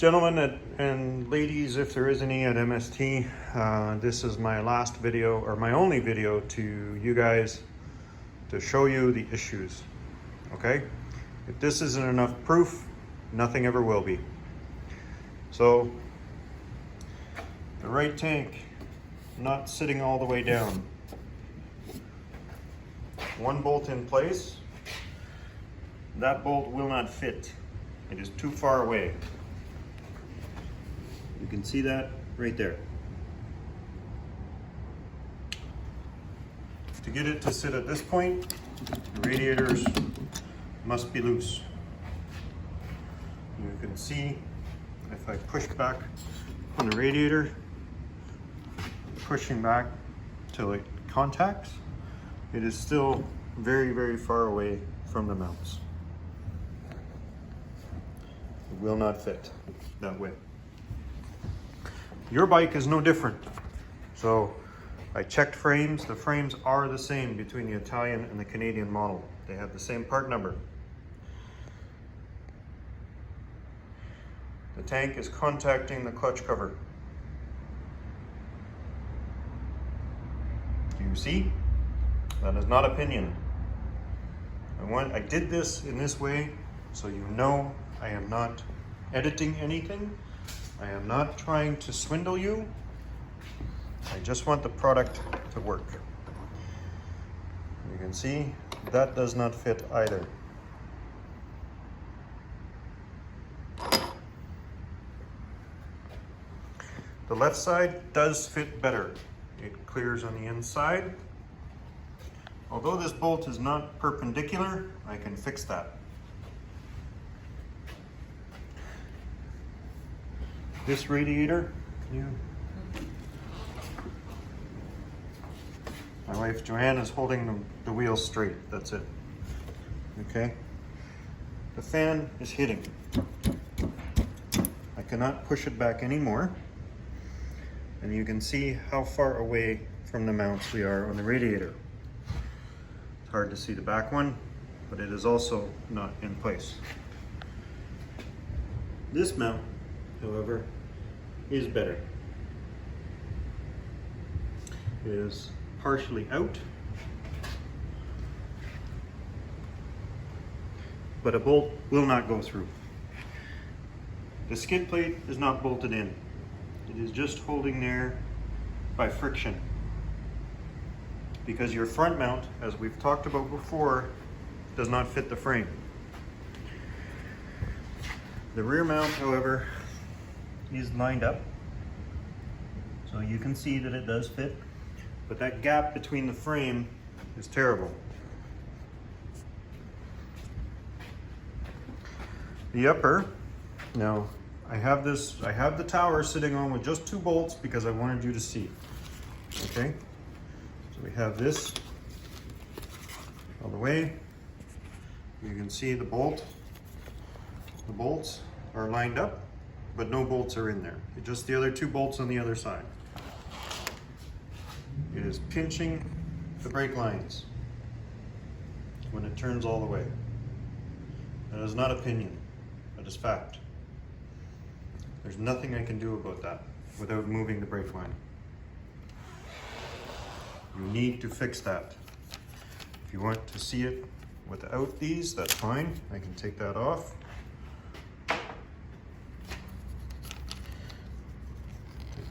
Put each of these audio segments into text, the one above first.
Gentlemen and ladies, if there is any at MST, this is my last video, or my only video to you guys to show you the issues, okay? If this isn't enough proof, nothing ever will be. So, the right tank not sitting all the way down. One bolt in place, that bolt will not fit. It is too far away. You can see that right there. To get it to sit at this point, the radiators must be loose. You can see if I push back on the radiator, pushing back till it contacts, it is still very, very far away from the mounts. It will not fit that way. Your bike is no different. So I checked frames. The frames are the same between the Italian and the Canadian model. They have the same part number. The tank is contacting the clutch cover. Do you see? That is not opinion. I did this in this way so you know I am not editing anything. I am not trying to swindle you. I just want the product to work. You can see that does not fit either. The left side does fit better. It clears on the inside. Although this bolt is not perpendicular, I can fix that. This radiator, my wife Joanne is holding the wheels straight, that's it. Okay? The fan is hitting. I cannot push it back anymore. And you can see how far away from the mounts we are on the radiator. It's hard to see the back one, but it is also not in place. This mount, however, is better. It is partially out, but a bolt will not go through. The skid plate is not bolted in. It is just holding there by friction, because your front mount, as we've talked about before, does not fit the frame. The rear mount, however, is lined up, so you can see that it does fit, but that gap between the frame is terrible. The upper, now I have the tower sitting on with just 2 bolts because I wanted you to see. Okay, so we have this all the way. You can see the bolts are lined up, but no bolts are in there. It's just the other 2 bolts on the other side. It is pinching the brake lines when it turns all the way. That is not opinion, that is fact. There's nothing I can do about that without moving the brake line. You need to fix that. If you want to see it without these, that's fine. I can take that off. Take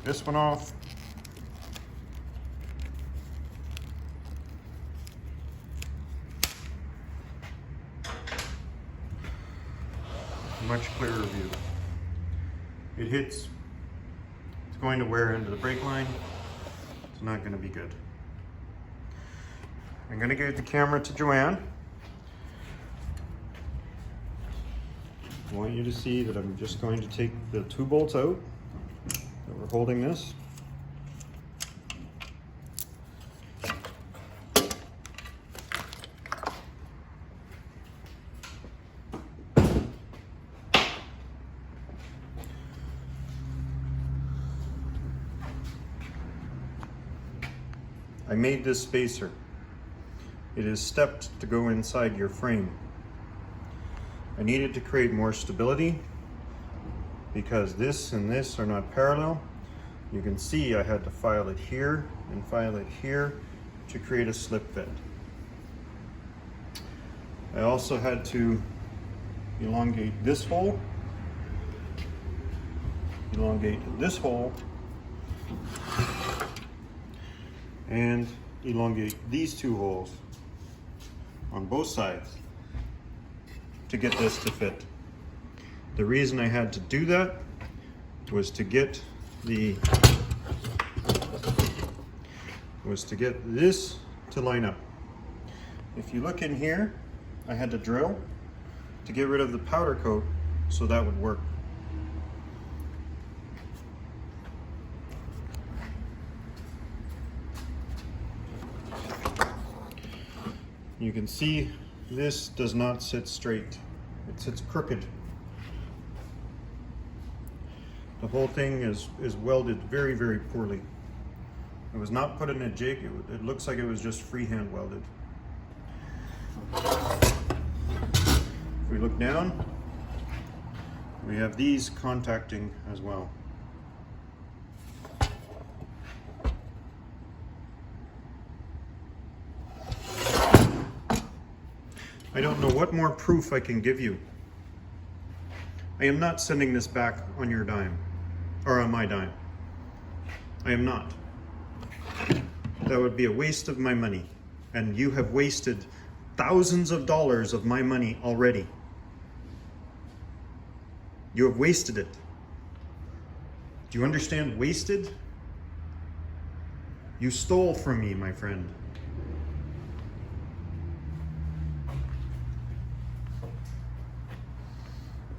this one off. Much clearer view. It hits, it's going to wear into the brake line. It's not going to be good. I'm going to give the camera to Joanne. I want you to see that I'm just going to take the 2 bolts out that we're holding this. I made this spacer. It is stepped to go inside your frame. I needed to create more stability because this and this are not parallel. You can see I had to file it here and file it here to create a slip fit. I also had to elongate this hole, elongate this hole, and elongate these two holes on both sides to get this to fit. The reason I had to do that was to get this to line up. If you look in here, I had to drill to get rid of the powder coat so that would work. You can see this does not sit straight. It sits crooked. The whole thing is welded very, very poorly. It was not put in a jig. It looks like it was just freehand welded. If we look down, we have these contacting as well. I don't know what more proof I can give you. I am not sending this back on your dime, or on my dime. I am not. That would be a waste of my money, and you have wasted thousands of dollars of my money already. You have wasted it. Do you understand wasted? You stole from me, my friend.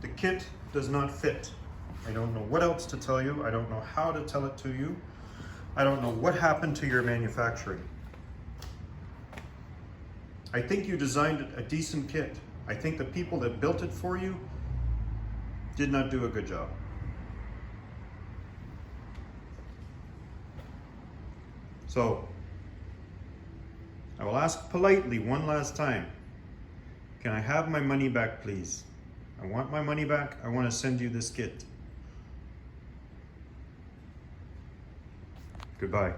The kit does not fit. I don't know what else to tell you. I don't know how to tell it to you. I don't know what happened to your manufacturing. I think you designed a decent kit. I think the people that built it for you did not do a good job. So, I will ask politely one last time, can I have my money back, please? I want my money back. I want to send you this kit. Goodbye.